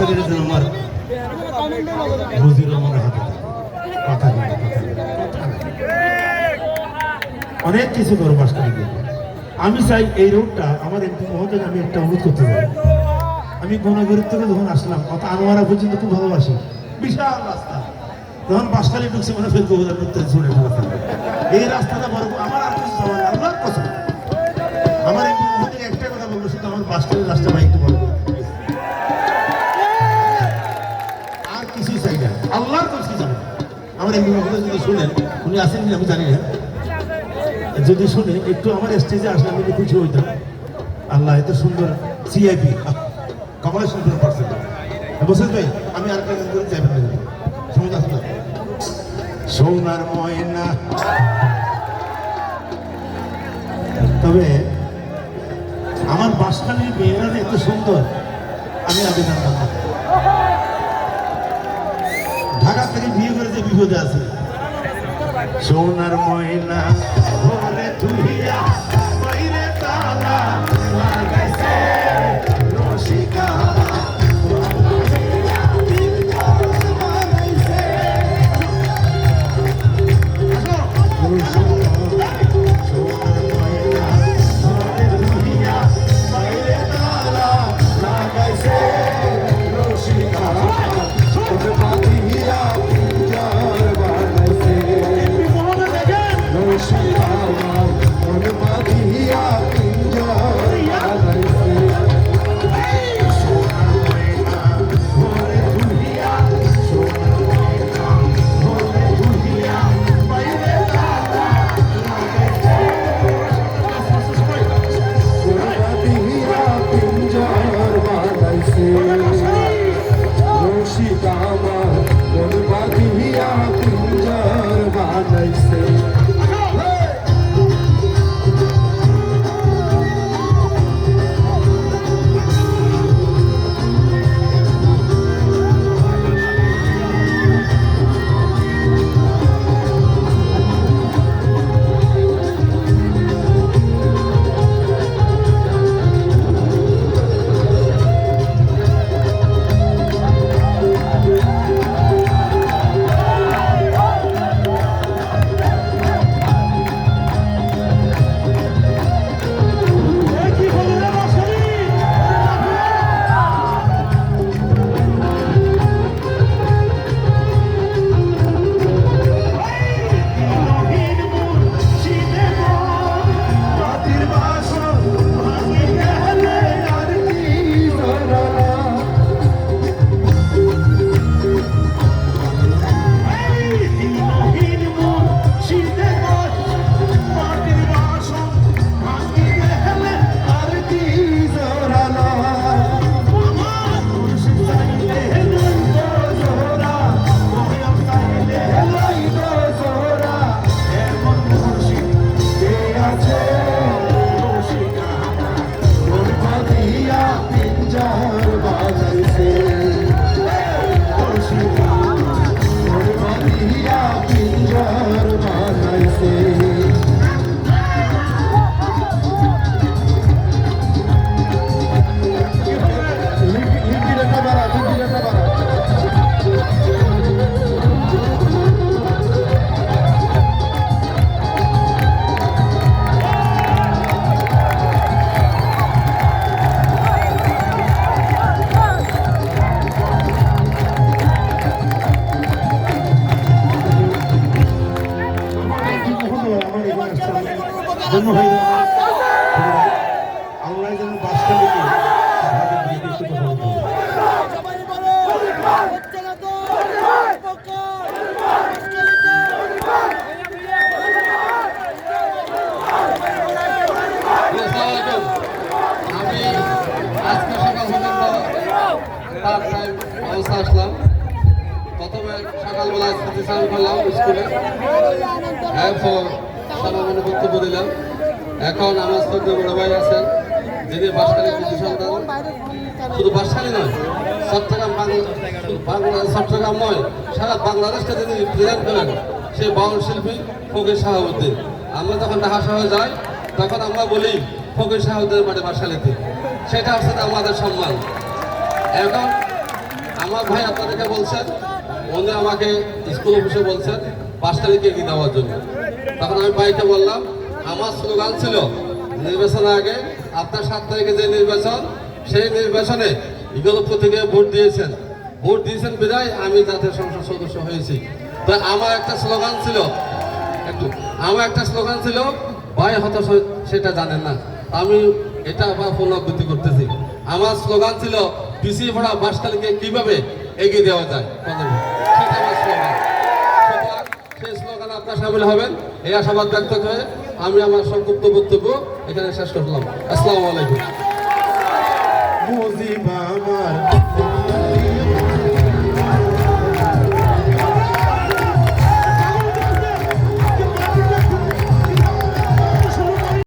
বাসখালীর জন্য আমার বুঝিরও মনে হাতে কথা অনেক কিছু করো বাসখালীকে। আমি চাই এই রোডটা আমার এমপি মহোদয় আমি একটা অনুরোধ করতে চাই। আমি গণগরিব থেকে যখন আসলাম কত আনোয়ারা পর্যন্ত খুব ভালোবাসি, বিশাল রাস্তা। যখন বাসখালী ঢুকছে মনে ফের গোবরা করতে ছুটে এই রাস্তাটা বড় আমার আর কিছু আল্লাহর পছন্দ। আমার এমপি মহোদয় একটা কথা বলবো, শুধু আমার বাসখালীর রাস্তা ভাই একটু বড় আর কিছুই চাই না, আল্লাহর কাছে যাবে। আমার এমপি মহোদয় যদি শুনেন, উনি আসেন আমি জানি না, যদি শুনে একটু আমার স্টেজে আসলে আমি খুশি হইতাম। আল্লাহ এত সুন্দর সিআইপি কমলা সুন্দর পার্সেন্ট বসে ভাই, আমি আর একটা করে চাইবেন না সময় আসলে সোনার ময়না। তবে আমার বাসখালীর মেয়েরা এত সুন্দর, আমি আবেদন করলাম ঢাকা থেকে বিয়ে করে যে বিপদে আছে। সোনার ময়না ঘরে তুইয়া বাইরে তালা লাগাইছে রসিকা আল্লাহ যেন বাসখালীকে আসলাম প্রথমে সকালবেলা স্মৃতিচারণ করলাম স্কুলে, এরপর সমাপনী বক্তব্য দিলাম। এখন আমার ছোট বড় ভাই আছেন যিনি বাসখালী কৃষি সন্তান, শুধু বাসখালী নয় চট্টগ্রাম নয় সারা বাংলাদেশকে যিনি প্রেজেন্ট করেন সেই বাউল শিল্পী ফকির শাহাবুদ্দিন। আমরা যখন ঢাকা শহরে যাই তখন আমরা বলি ফকির শাহাবুদ্দিনের বাড়ি বাসখালীতে, সেটা হচ্ছে আমাদের সম্মান। এখন আমার ভাই আপনাদেরকে বলছেন, উনি আমাকে স্কুল অফিসে বলছেন 5 তারিখে এগিয়ে দেওয়ার জন্য। তখন আমি ভাইকে বললাম, আমার স্লোগান ছিল নির্বাচনের আগে আপনার 7 তারিখে যে নির্বাচন, সেই নির্বাচনে বিগত প্রতীকে ভোট দিয়েছেন বিদায় আমি জাতীয় সংসদ সদস্য হয়েছি। তো আমার একটা স্লোগান ছিল ভাই হতাশ সেটা জানেন না, আমি এটা আবার পুনরাবৃত্তি করতেছি। আমার স্লোগান ছিল পিছিয়ে পড়া বাসখালীকে কিভাবে এগিয়ে দেওয়া যায়, সেটা আমার স্লোগান। সুতরাং সেই স্লোগানে আপনার সামিল হবেন এই আশাবাদ ব্যক্ত করে আমি আমার সংক্ষিপ্ত বক্তব্য এখানে শেষ করলাম। আসসালামু আলাইকুম। মুজিব আমার